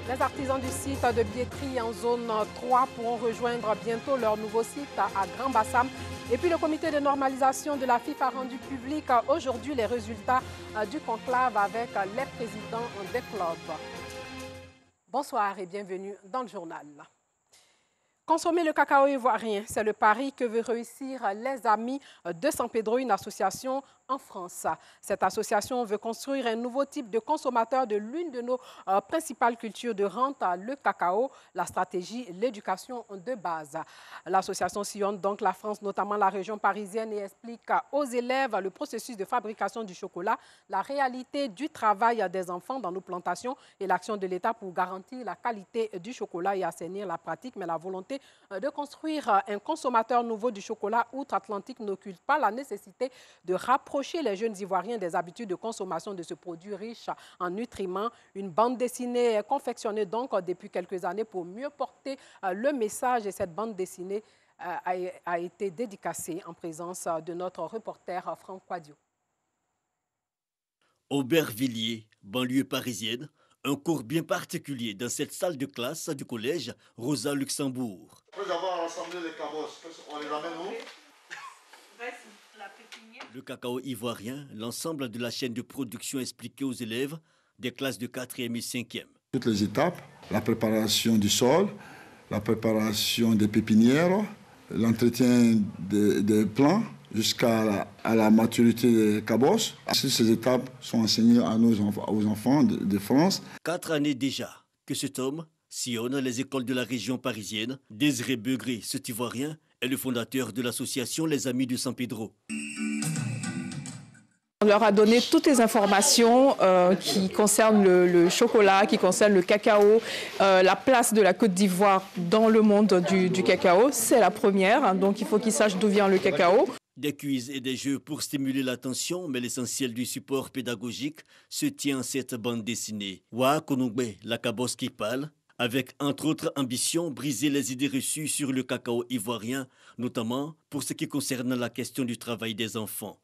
Les artisans du site de billetterie en zone 3 pourront rejoindre bientôt leur nouveau site à Grand Bassam. Et puis le comité de normalisation de la FIFA a rendu public aujourd'hui les résultats du conclave avec les présidents des clubs. Bonsoir et bienvenue dans le journal. Consommer le cacao ivoirien, c'est le pari que veut réussir les Amis de San Pedro, une association en France. Cette association veut construire un nouveau type de consommateur de l'une de nos principales cultures de rente, le cacao, la stratégie, l'éducation de base. L'association sillonne donc la France, notamment la région parisienne, et explique aux élèves le processus de fabrication du chocolat, la réalité du travail des enfants dans nos plantations et l'action de l'État pour garantir la qualité du chocolat et assainir la pratique. Mais la volonté de construire un consommateur nouveau du chocolat outre-Atlantique n'occulte pas la nécessité de rapprocher les jeunes Ivoiriens des habitudes de consommation de ce produit riche en nutriments. Une bande dessinée est confectionnée donc depuis quelques années pour mieux porter le message, et cette bande dessinée a été dédicacée en présence de notre reporter Franck Quadio. Aubervilliers, banlieue parisienne, un cours bien particulier dans cette salle de classe du collège Rosa Luxembourg. Après avoir rassemblé les cabosses, on les amène où? Le cacao ivoirien, l'ensemble de la chaîne de production expliquée aux élèves des classes de 4e et 5e. Toutes les étapes, la préparation du sol, la préparation des pépinières, l'entretien des plants jusqu'à la maturité des cabosses. Ces étapes sont enseignées aux enfants de France. 4 années déjà que cet homme sillonne les écoles de la région parisienne. Désiré Begré, cet Ivoirien, est le fondateur de l'association Les Amis de San Pedro. On leur a donné toutes les informations qui concernent le chocolat, qui concernent le cacao, la place de la Côte d'Ivoire dans le monde du cacao. C'est la première, donc il faut qu'ils sachent d'où vient le cacao. Des quiz et des jeux pour stimuler l'attention, mais l'essentiel du support pédagogique se tient à cette bande dessinée. Wa Konongbe, la cabosse qui parle, avec entre autres ambition briser les idées reçues sur le cacao ivoirien, notamment pour ce qui concerne la question du travail des enfants.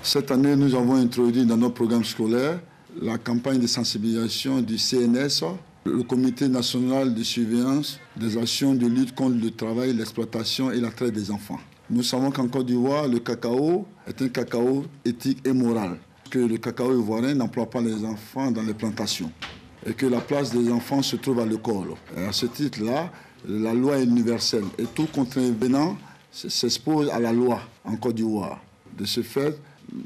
Cette année, nous avons introduit dans nos programmes scolaires la campagne de sensibilisation du CNS, le Comité national de surveillance des actions de lutte contre le travail, l'exploitation et la traite des enfants. Nous savons qu'en Côte d'Ivoire, le cacao est un cacao éthique et moral, que le cacao ivoirien n'emploie pas les enfants dans les plantations et que la place des enfants se trouve à l'école. À ce titre-là, la loi est universelle et tout contrevenant s'expose à la loi en Côte d'Ivoire. De ce fait,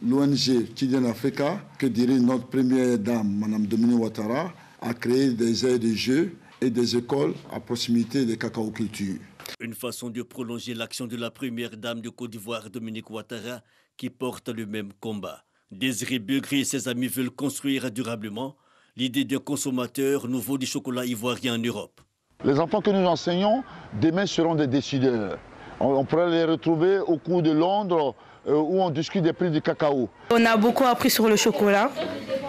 l'ONG Children Africa, que dirige notre première dame, Mme Dominique Ouattara, a créé des aires de jeu et des écoles à proximité des cacaocultures. Une façon de prolonger l'action de la première dame de Côte d'Ivoire, Dominique Ouattara, qui porte le même combat. Désiré Begré et ses amis veulent construire durablement l'idée d'un consommateur nouveau du chocolat ivoirien en Europe. Les enfants que nous enseignons, demain seront des décideurs. On pourra les retrouver au cours de Londres, où on discute des prix du cacao. On a beaucoup appris sur le chocolat,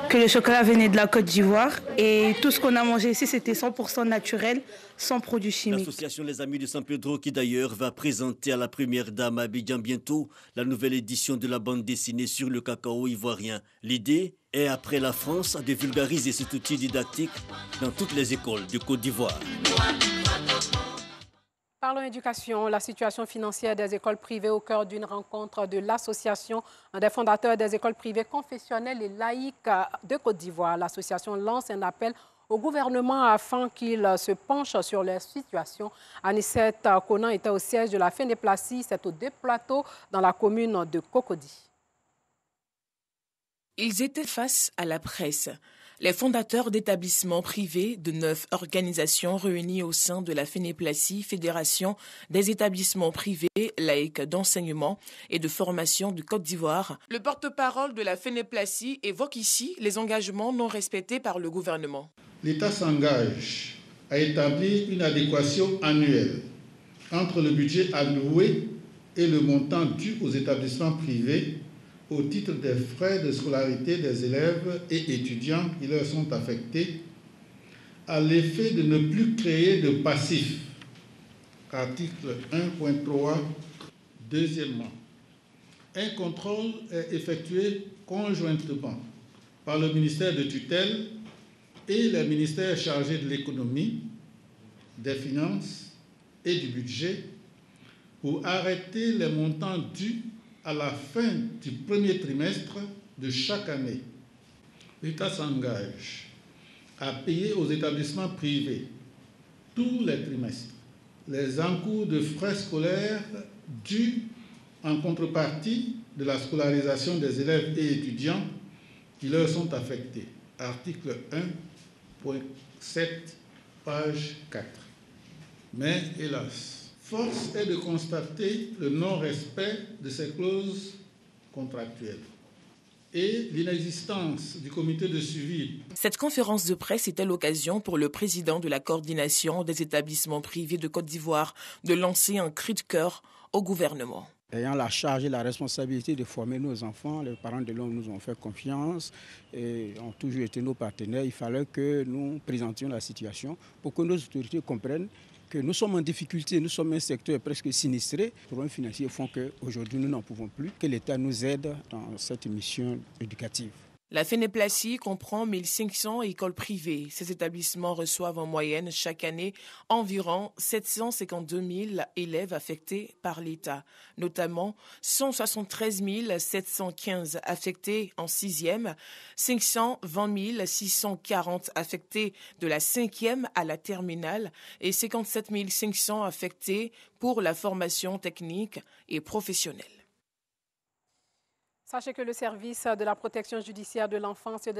que le chocolat venait de la Côte d'Ivoire et tout ce qu'on a mangé ici c'était 100% naturel, sans produits chimiques. L'association Les Amis de San Pedro qui d'ailleurs va présenter à la première dame à Abidjan bientôt la nouvelle édition de la bande dessinée sur le cacao ivoirien. L'idée est, après la France, de vulgariser cet outil didactique dans toutes les écoles de Côte d'Ivoire. Parlons éducation, la situation financière des écoles privées au cœur d'une rencontre de l'association des fondateurs des écoles privées confessionnelles et laïques de Côte d'Ivoire. L'association lance un appel au gouvernement afin qu'il se penche sur leur situation. Anicette Conan était au siège de la FENEPLACI, c'est aux Deux Plateaux, dans la commune de Cocody. Ils étaient face à la presse. Les fondateurs d'établissements privés de 9 organisations réunies au sein de la FENEPLACI, Fédération des établissements privés laïques d'enseignement et de formation de Côte d'Ivoire. Le porte-parole de la FENEPLACI évoque ici les engagements non respectés par le gouvernement. L'État s'engage à établir une adéquation annuelle entre le budget alloué et le montant dû aux établissements privés au titre des frais de scolarité des élèves et étudiants qui leur sont affectés, à l'effet de ne plus créer de passifs. Article 1.3. Deuxièmement, un contrôle est effectué conjointement par le ministère de tutelle et les ministères chargés de l'économie, des finances et du budget pour arrêter les montants dus à la fin du premier trimestre de chaque année. L'État s'engage à payer aux établissements privés tous les trimestres les encours de frais scolaires dus en contrepartie de la scolarisation des élèves et étudiants qui leur sont affectés. Article 1.7, page 4. Mais hélas, force est de constater le non-respect de ces clauses contractuelles et l'inexistence du comité de suivi. Cette conférence de presse était l'occasion pour le président de la coordination des établissements privés de Côte d'Ivoire de lancer un cri de cœur au gouvernement. Ayant la charge et la responsabilité de former nos enfants, les parents de l'homme nous ont fait confiance et ont toujours été nos partenaires. Il fallait que nous présentions la situation pour que nos autorités comprennent que nous sommes en difficulté, nous sommes un secteur presque sinistré. Les problèmes financiers font qu'aujourd'hui nous n'en pouvons plus, que l'État nous aide dans cette mission éducative. La Fénéplacie comprend 1500 écoles privées. Ces établissements reçoivent en moyenne chaque année environ 752 000 élèves affectés par l'État, notamment 173 715 affectés en 6e, 520 640 affectés de la 5e à la terminale et 57 500 affectés pour la formation technique et professionnelle. Sachez que le service de la protection judiciaire de l'enfance et de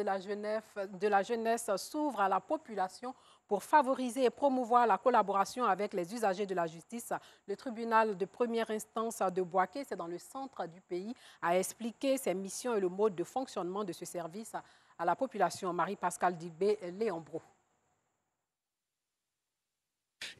la jeunesse s'ouvre à la population pour favoriser et promouvoir la collaboration avec les usagers de la justice. Le tribunal de première instance de Bouaké, c'est dans le centre du pays, a expliqué ses missions et le mode de fonctionnement de ce service à la population. Marie-Pascale Dibé, Léon Bro.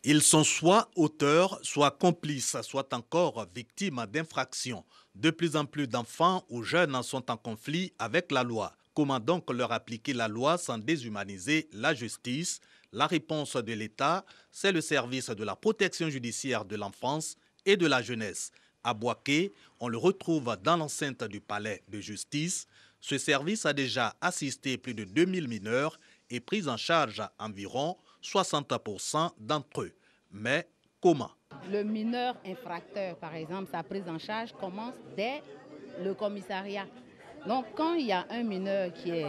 Ils sont soit auteurs, soit complices, soit encore victimes d'infractions. De plus en plus d'enfants ou jeunes sont en conflit avec la loi. Comment donc leur appliquer la loi sans déshumaniser la justice? La réponse de l'État, c'est le service de la protection judiciaire de l'enfance et de la jeunesse. À Bouaké, on le retrouve dans l'enceinte du palais de justice. Ce service a déjà assisté plus de 2000 mineurs et pris en charge environ 60% d'entre eux. Mais comment? Le mineur infracteur, par exemple, sa prise en charge commence dès le commissariat. Donc, quand il y a un mineur qui est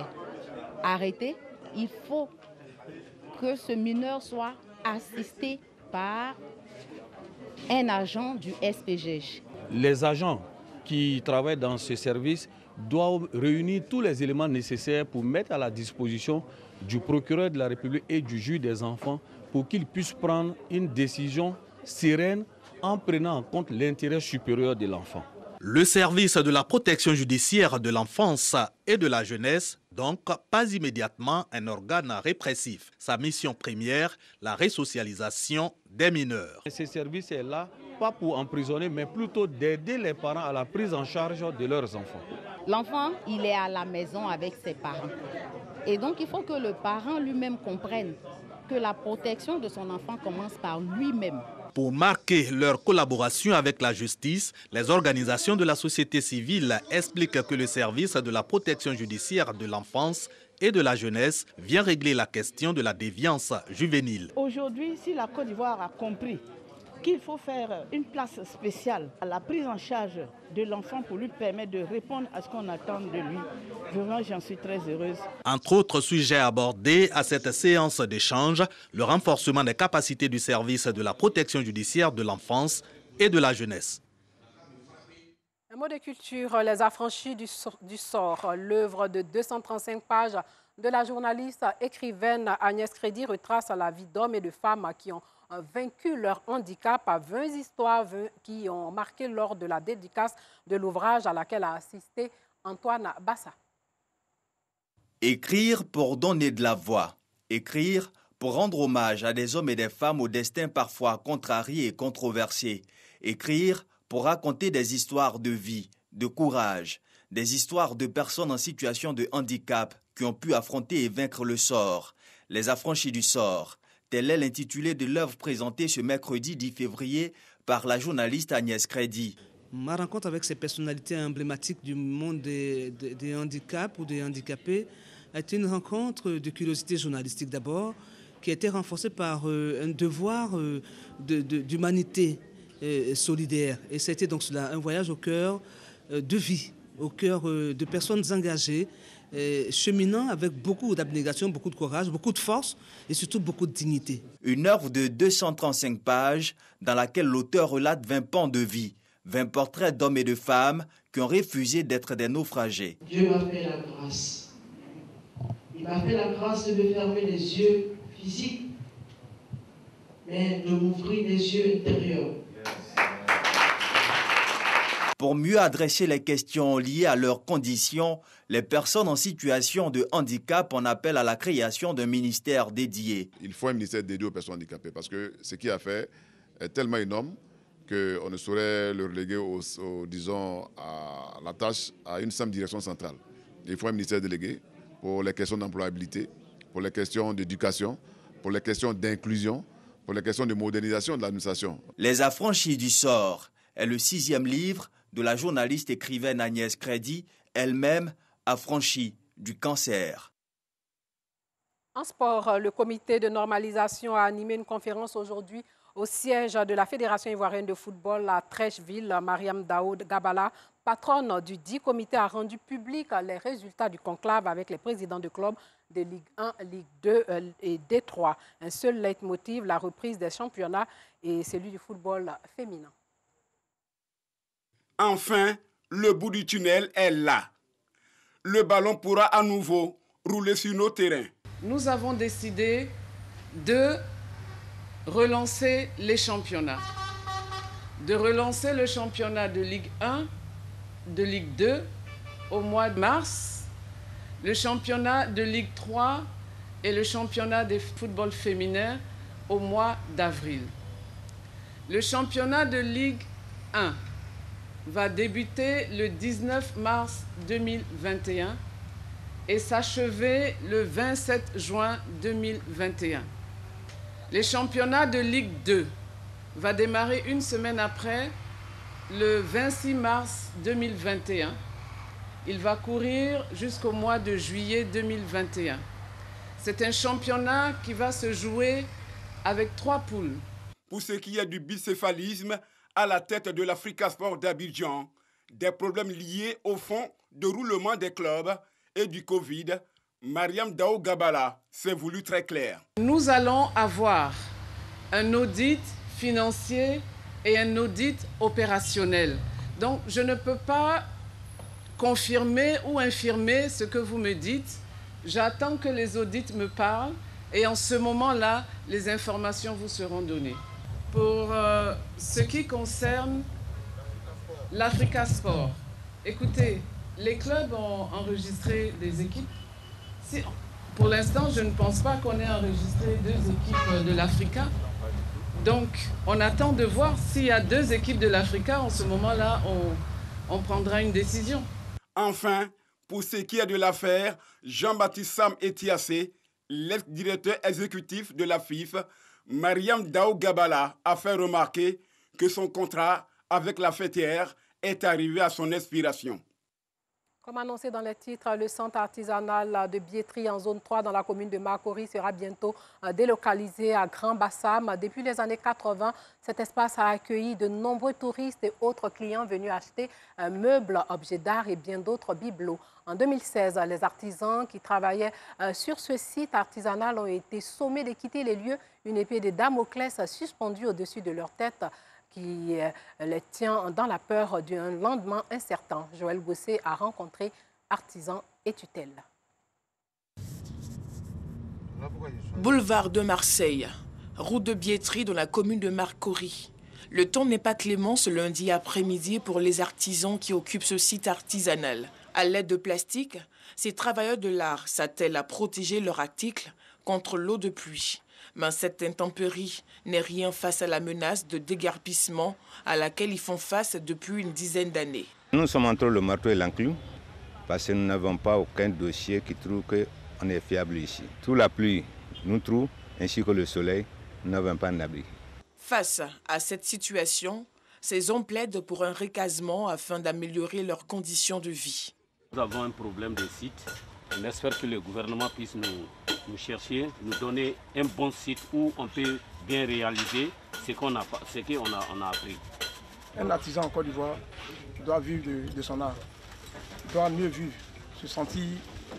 arrêté, il faut que ce mineur soit assisté par un agent du SPGJ. Les agents qui travaillent dans ce service doivent réunir tous les éléments nécessaires pour mettre à la disposition du procureur de la République et du juge des enfants pour qu'ils puissent prendre une décision sereine en prenant en compte l'intérêt supérieur de l'enfant. Le service de la protection judiciaire de l'enfance et de la jeunesse, donc pas immédiatement un organe répressif. Sa mission première, la resocialisation des mineurs. Ce service est là, pas pour emprisonner, mais plutôt d'aider les parents à la prise en charge de leurs enfants. L'enfant, il est à la maison avec ses parents. Et donc, il faut que le parent lui-même comprenne que la protection de son enfant commence par lui-même. Pour marquer leur collaboration avec la justice, les organisations de la société civile expliquent que le service de la protection judiciaire de l'enfance et de la jeunesse vient régler la question de la déviance juvénile. Aujourd'hui, si la Côte d'Ivoire a compris qu'il faut faire une place spéciale à la prise en charge de l'enfant pour lui permettre de répondre à ce qu'on attend de lui. Vraiment, j'en suis très heureuse. Entre autres sujets abordés à cette séance d'échange, le renforcement des capacités du service de la protection judiciaire de l'enfance et de la jeunesse. Un mot de culture, Les Affranchis du sort, l'œuvre de 235 pages de la journaliste écrivaine Agnès Crédy retrace la vie d'hommes et de femmes qui ont vaincu leur handicap, 20 histoires qui ont marqué lors de la dédicace de l'ouvrage à laquelle a assisté Antoine Bassa. Écrire pour donner de la voix. Écrire pour rendre hommage à des hommes et des femmes au destin parfois contrarié et controversé. Écrire pour raconter des histoires de vie, de courage, des histoires de personnes en situation de handicap qui ont pu affronter et vaincre le sort. Les affranchis du sort. Tel est l'intitulé de l'œuvre présentée ce mercredi 10 février par la journaliste Agnès Crédy. Ma rencontre avec ces personnalités emblématiques du monde des handicaps ou des handicapés a été une rencontre de curiosité journalistique d'abord, qui a été renforcée par un devoir d'humanité solidaire. Et c'était donc cela, un voyage au cœur de vie, au cœur de personnes engagées, cheminant avec beaucoup d'abnégation, beaucoup de courage, beaucoup de force et surtout beaucoup de dignité. Une œuvre de 235 pages dans laquelle l'auteur relate 20 pans de vie, 20 portraits d'hommes et de femmes qui ont refusé d'être des naufragés. Dieu m'a fait la grâce. Il m'a fait la grâce de me fermer les yeux physiques, mais de m'ouvrir les yeux intérieurs. Pour mieux adresser les questions liées à leurs conditions, les personnes en situation de handicap en appellent à la création d'un ministère dédié. Il faut un ministère dédié aux personnes handicapées parce que ce qu'il a fait est tellement énorme qu'on ne saurait le reléguer disons, à la tâche à une simple direction centrale. Il faut un ministère délégué pour les questions d'employabilité, pour les questions d'éducation, pour les questions d'inclusion, pour les questions de modernisation de l'administration. Les affranchis du sort est le 6e livre de la journaliste écrivaine Agnès Crédit, elle-même affranchie du cancer. En sport, le comité de normalisation a animé une conférence aujourd'hui au siège de la Fédération ivoirienne de football à Trècheville. Mariam Daoud Gabala, patronne du dit comité, a rendu public les résultats du conclave avec les présidents de clubs de Ligue 1, Ligue 2 et D3. Un seul leitmotiv, la reprise des championnats et celui du football féminin. Enfin, le bout du tunnel est là. Le ballon pourra à nouveau rouler sur nos terrains. Nous avons décidé de relancer les championnats. De relancer le championnat de Ligue 1, de Ligue 2 au mois de mars, le championnat de Ligue 3 et le championnat de football féminin au mois d'avril. Le championnat de Ligue 1 va débuter le 19 mars 2021 et s'achever le 27 juin 2021. Les championnats de Ligue 2 va démarrer une semaine après, le 26 mars 2021. Il va courir jusqu'au mois de juillet 2021. C'est un championnat qui va se jouer avec 3 poules. Pour ce qui est du bicéphalisme, à la tête de l'Africa Sport d'Abidjan, des problèmes liés au fond de roulement des clubs et du Covid, Mariam Daoud Gabala s'est voulu très clair. Nous allons avoir un audit financier et un audit opérationnel. Donc, je ne peux pas confirmer ou infirmer ce que vous me dites. J'attends que les audits me parlent et en ce moment-là, les informations vous seront données. Pour ce qui concerne l'Africa Sport, écoutez, les clubs ont enregistré des équipes. Pour l'instant, je ne pense pas qu'on ait enregistré 2 équipes de l'Africa. Donc, on attend de voir s'il y a 2 équipes de l'Africa. En ce moment-là, on prendra une décision. Enfin, pour ce qui est de l'affaire, Jean-Baptiste Sam Etiassé, l'ex-directeur exécutif de la FIF, Mariam Daoud Gabala a fait remarquer que son contrat avec la fêtière est arrivé à son expiration. Comme annoncé dans les titres, le centre artisanal de billetterie en zone 3 dans la commune de Makori sera bientôt délocalisé à Grand Bassam. Depuis les années 80, cet espace a accueilli de nombreux touristes et autres clients venus acheter meubles, objets d'art et bien d'autres bibelots. En 2016, les artisans qui travaillaient sur ce site artisanal ont été sommés de quitter les lieux. Une épée de Damoclès suspendue au-dessus de leur tête qui les tient dans la peur d'un lendemain incertain. Joël Gossé a rencontré artisans et tutelles. Boulevard de Marseille, route de billetterie dans la commune de Makori. Le temps n'est pas clément ce lundi après-midi pour les artisans qui occupent ce site artisanal. À l'aide de plastique, ces travailleurs de l'art s'attellent à protéger leurs articles contre l'eau de pluie. Mais cette intempérie n'est rien face à la menace de déguerpissement à laquelle ils font face depuis une dizaine d'années. Nous sommes entre le marteau et l'enclume parce que nous n'avons pas aucun dossier qui trouve qu'on est fiable ici. Toute la pluie nous trouve, ainsi que le soleil, nous n'avons pas d'abri. Face à cette situation, ces hommes plaident pour un recasement afin d'améliorer leurs conditions de vie. Nous avons un problème de site On espère que le gouvernement puisse nous chercher, nous donner un bon site où on peut bien réaliser ce qu'on a appris. Un artisan en Côte d'Ivoire doit vivre de son art, doit mieux vivre, se sentir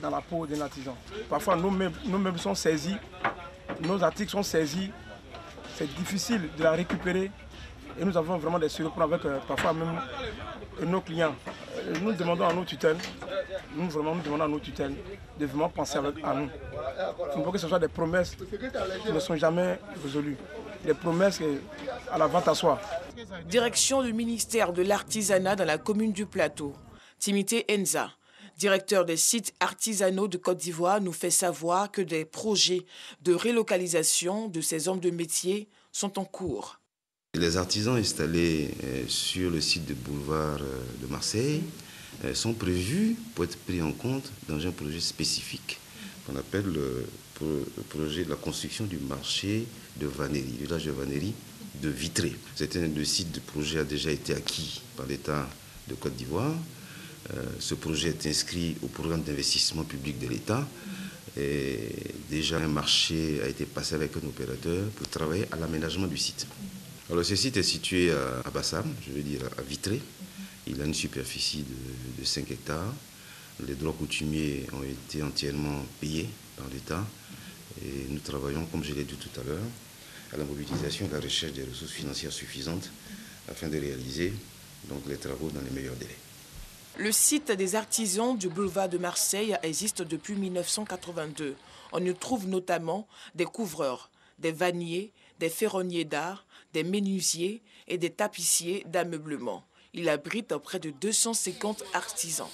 dans la peau d'un artisan. Parfois, nos meubles sont saisis, nos articles sont saisis, c'est difficile de la récupérer et nous avons vraiment des surprends avec parfois même nos clients. Nous demandons à nos tutelles, nous demandons à nos tutelles de vraiment penser à nous. Il ne faut que ce soit des promesses qui ne sont jamais résolues, des promesses à la vente à soi. Direction du ministère de l'Artisanat dans la commune du Plateau. Timité Enza, directeur des sites artisanaux de Côte d'Ivoire, nous fait savoir que des projets de relocalisation de ces hommes de métier sont en cours. Les artisans installés sur le site de boulevard de Marseille sont prévus pour être pris en compte dans un projet spécifique qu'on appelle le projet de la construction du marché de Vannerie, village de Vannerie de Vitré. Le site de projet a déjà été acquis par l'État de Côte d'Ivoire. Ce projet est inscrit au programme d'investissement public de l'État. Et déjà un marché a été passé avec un opérateur pour travailler à l'aménagement du site. Alors ce site est situé à Bassam, je veux dire à Vitré. Il a une superficie de 5 hectares. Les droits coutumiers ont été entièrement payés par l'État. Et nous travaillons, comme je l'ai dit tout à l'heure, à la mobilisation et à la recherche des ressources financières suffisantes afin de réaliser donc, les travaux dans les meilleurs délais. Le site des artisans du boulevard de Marseille existe depuis 1982. On y trouve notamment des couvreurs, des vanniers, des ferronniers d'art, des menuisiers et des tapissiers d'ameublement. Il abrite près de 250 artisans.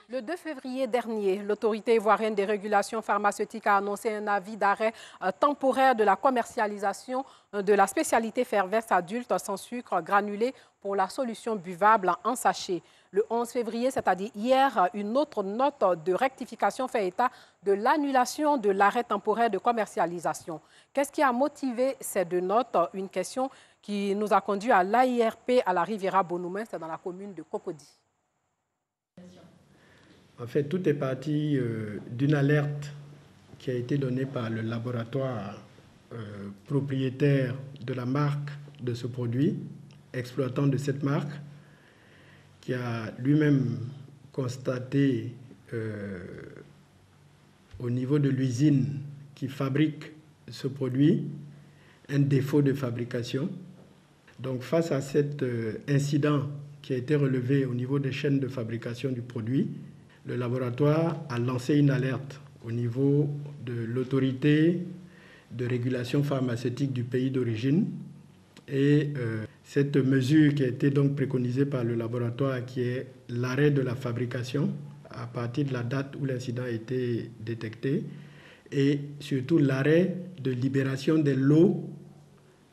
Le 2 février dernier, l'autorité ivoirienne des régulations pharmaceutiques a annoncé un avis d'arrêt temporaire de la commercialisation de la spécialité Fervex adulte sans sucre granulé pour la solution buvable en sachet. Le 11 février, c'est-à-dire hier, une autre note de rectification fait état de l'annulation de l'arrêt temporaire de commercialisation. Qu'est-ce qui a motivé ces deux notes? Une question qui nous a conduit à l'AIRP à la Riviera Bonoumen, c'est dans la commune de Cocody. En fait, tout est parti d'une alerte qui a été donnée par le laboratoire propriétaire de la marque de ce produit, exploitant de cette marque, qui a lui-même constaté au niveau de l'usine qui fabrique ce produit un défaut de fabrication. Donc, face à cet incident qui a été relevé au niveau des chaînes de fabrication du produit, le laboratoire a lancé une alerte au niveau de l'autorité de régulation pharmaceutique du pays d'origine. Et cette mesure qui a été donc préconisée par le laboratoire, qui est l'arrêt de la fabrication à partir de la date où l'incident a été détecté, et surtout l'arrêt de libération des lots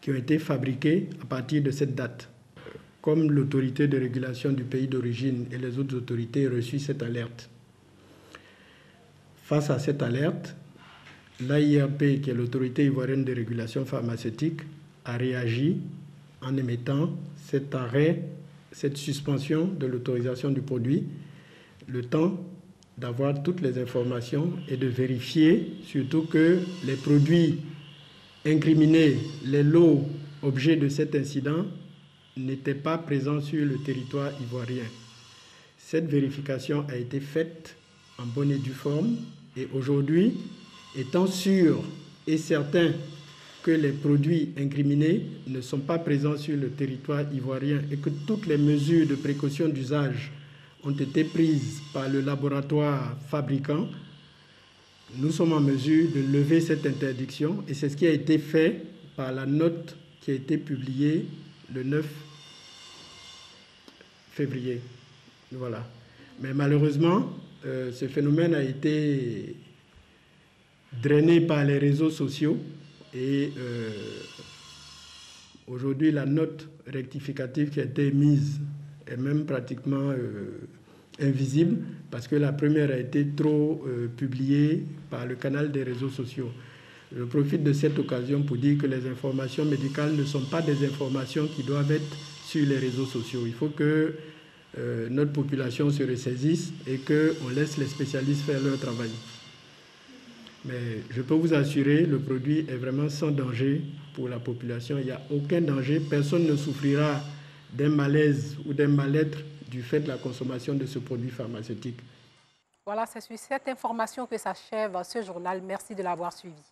qui ont été fabriqués à partir de cette date. Comme l'autorité de régulation du pays d'origine et les autres autorités ont reçu cette alerte. Face à cette alerte, l'AIRP, qui est l'autorité ivoirienne de régulation pharmaceutique, a réagi en émettant cet arrêt, cette suspension de l'autorisation du produit, le temps d'avoir toutes les informations et de vérifier surtout que les produits incriminés, les lots objets de cet incident, n'étaient pas présents sur le territoire ivoirien. Cette vérification a été faite en bonne et due forme et aujourd'hui, étant sûr et certain que les produits incriminés ne sont pas présents sur le territoire ivoirien et que toutes les mesures de précaution d'usage ont été prises par le laboratoire fabricant, nous sommes en mesure de lever cette interdiction et c'est ce qui a été fait par la note qui a été publiée le 9 février. Voilà. Mais malheureusement, ce phénomène a été drainé par les réseaux sociaux et aujourd'hui, la note rectificative qui a été émise est même pratiquement invisible parce que la première a été trop publiée par le canal des réseaux sociaux. Je profite de cette occasion pour dire que les informations médicales ne sont pas des informations qui doivent être sur les réseaux sociaux. Il faut que notre population se ressaisisse et qu'on laisse les spécialistes faire leur travail. Mais je peux vous assurer, le produit est vraiment sans danger pour la population. Il n'y a aucun danger. Personne ne souffrira d'un malaise ou d'un mal-être du fait de la consommation de ce produit pharmaceutique. Voilà, c'est sur cette information que s'achève ce journal. Merci de l'avoir suivi.